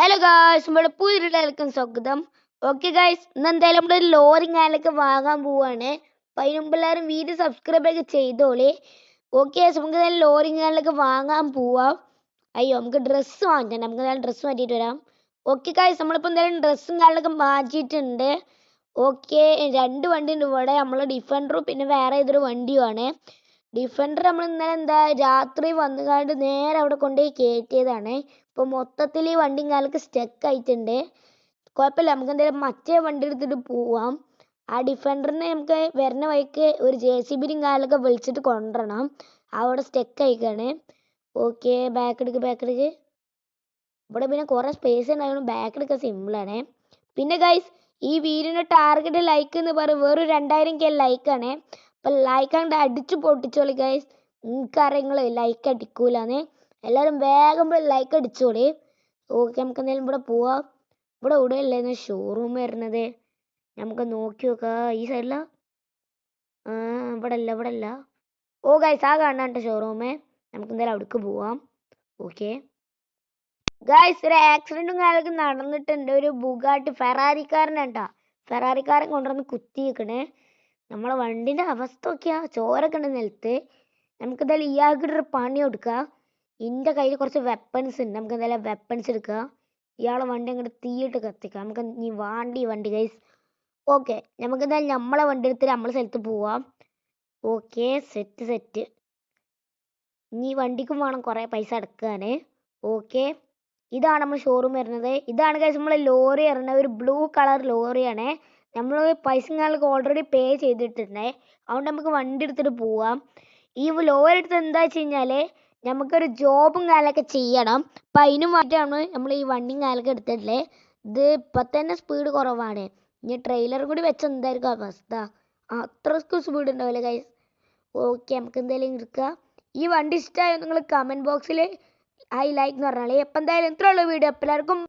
Hello guys, നമ്മുടെ പുതിയൊരു സ്വാഗതം. ഓക്കെ ഗായ്സ്, ഇന്ന് എന്തായാലും നമ്മുടെ ഒരു ലോറി ഞാനൊക്കെ വാങ്ങാൻ പോവാണ്. അപ്പം അതിന് മുമ്പ് എല്ലാവരും വീഡിയോ സബ്സ്ക്രൈബ് ഒക്കെ ചെയ്തോളേ. ഓക്കെ ഗായ്സ്, നമുക്ക് എന്തായാലും ലോറി ഞാനൊക്കെ വാങ്ങാൻ പോവാം. അയ്യോ, നമുക്ക് ഡ്രസ്സ് വാങ്ങിക്കണം. നമുക്ക് എന്തായാലും ഡ്രസ്സ് മാറ്റിയിട്ട് വരാം. ഓക്കെ ഗായ്സ്, നമ്മളിപ്പോൾ എന്തായാലും ഡ്രസ്സും കാര്യങ്ങളൊക്കെ മാറ്റിയിട്ടുണ്ട്. ഓക്കെ, രണ്ട് വണ്ടി ഉണ്ട് ഇവിടെ. നമ്മൾ ഡിഫൻഡറും പിന്നെ വേറെ ഏതൊരു വണ്ടിയുമാണ്. ഡിഫൻഡർ നമ്മൾ ഇന്നലെ രാത്രി വന്നുകാണ്ട് നേരെ അവിടെ കൊണ്ടുപോയി കയറ്റിയതാണ്. ഇപ്പോൾ മൊത്തത്തിൽ ഈ വണ്ടിയും കാലൊക്കെ സ്റ്റക്ക് ആയിട്ടുണ്ട്. കുഴപ്പമില്ല, നമുക്ക് എന്തായാലും മറ്റേ വണ്ടി എടുത്തിട്ട് പോവാം. ആ ഡിഫൻഡറിനെ നമുക്ക് വരുന്ന വഴിക്ക് ഒരു JCBയും കാലൊക്കെ വിളിച്ചിട്ട് കൊണ്ടുവരണം. അവിടെ സ്റ്റക്ക് ആയിക്കാണ്. ഓക്കെ, ബാക്ക് എടുക്ക്. ഇവിടെ പിന്നെ കുറേ സ്പേസ് ഉണ്ടായതുകൊണ്ട് ബാക്ക് എടുക്കാൻ സിമ്പിളാണ്. പിന്നെ ഗൈസ്, ഈ വീഡിയോയുടെ ടാർഗറ്റ് ലൈക്ക് എന്ന് പറയുന്നത് വെറും 2000K ലൈക്കാണ്. അപ്പം ലൈക്ക് അങ്ങോട്ട് അടിച്ചു പൊട്ടിച്ചോളി ഗൈസ്. നിങ്ങൾക്കറിയാം നിങ്ങൾ ലൈക്ക് അടിക്കൂലെന്ന്. എല്ലാവരും വേഗം ലൈക്ക് അടിച്ചോളി. ഓക്കെ, നമുക്ക് എന്തായാലും ഇവിടെ പോവാം. ഇവിടെ ഇവിടെയല്ലായിരുന്നു ഷോറൂം വരുന്നത്. നമുക്ക് നോക്കി നോക്കാം. ഈ സൈഡിലാ? ഇവിടെ അല്ല. ഓ ഗൈസ്, ആ കാണാണ്ട് ഷോറൂമേ. നമുക്ക് എന്തായാലും അവിടേക്ക് പോവാം. ഓക്കെ ഗൈസ്, ഒരു ആക്സിഡന്റും കാര്യമൊക്കെ നടന്നിട്ടുണ്ട്. ഒരു ബുഗാട്ടി ഫെറാറിക്കാരനാട്ടാ. ഫെറാറിക്കാരൻ കൊണ്ടുവന്ന് കുത്തിയേക്കണേ. നമ്മളെ വണ്ടിൻ്റെ അവസ്ഥ നോക്കിയാ ചോരൊക്കെ ഉണ്ട് നിലത്ത്. നമുക്ക് എന്തായാലും ഇയാൾക്കിട്ടൊരു പണി കൊടുക്കാം. എൻ്റെ കയ്യിൽ കുറച്ച് വെപ്പൺസ് ഉണ്ട്. നമുക്ക് എന്തായാലും വെപ്പൺസ് എടുക്കുക. ഇയാളെ വണ്ടി അങ്ങോട്ട് തീയിട്ട് കത്തിക്കാം. നമുക്ക് നീ വണ്ടി ഗൈസ്. ഓക്കെ, നമുക്ക് എന്തായാലും നമ്മളെ വണ്ടി എടുത്തിട്ട് നമ്മളെ സ്ഥലത്ത് പോവാം. Okay, set. ഇനി വണ്ടിക്കും വേണം കുറേ പൈസ അടക്കാൻ. ഓക്കെ, ഇതാണ് നമ്മൾ ഷോറൂം വരുന്നത്. ഇതാണ് ഗൈസ് നമ്മളെ ലോറി വരുന്നത്. ഒരു ബ്ലൂ കളർ ലോറിയാണ്. നമ്മൾ പൈസ നിങ്ങൾക്ക് ഓൾറെഡി പേ ചെയ്തിട്ടുണ്ട്. അതുകൊണ്ട് നമുക്ക് വണ്ടി എടുത്തിട്ട് പോവാം. ഈ ലോറി എടുത്ത് എന്താ വെച്ച് കഴിഞ്ഞാൽ നമുക്കൊരു ജോബും കാലൊക്കെ ചെയ്യണം. അപ്പം അതിനും വേണ്ടിയിട്ടാണ് നമ്മൾ ഈ വണ്ടിയും കാലൊക്കെ എടുത്തിട്ടുള്ളത്. ഇത് ഇപ്പം തന്നെ സ്പീഡ് കുറവാണ്. ഇനി ട്രെയിലറും കൂടി വെച്ച് എന്തായിരിക്കും അവസ്ഥ? അത്രയ്ക്കും സ്പീഡ് ഉണ്ടാവില്ല ഗൈസ്. ഓക്കെ, നമുക്ക് എന്തായാലും എടുക്കാം. ഈ വണ്ടി ഇഷ്ടമായോ നിങ്ങൾ കമൻറ്റ് ബോക്സിൽ ലൈക്ക് എന്ന് പറഞ്ഞാൽ. അപ്പം എന്തായാലും ഇത്രയുള്ള വീഡിയോ എല്ലാവർക്കും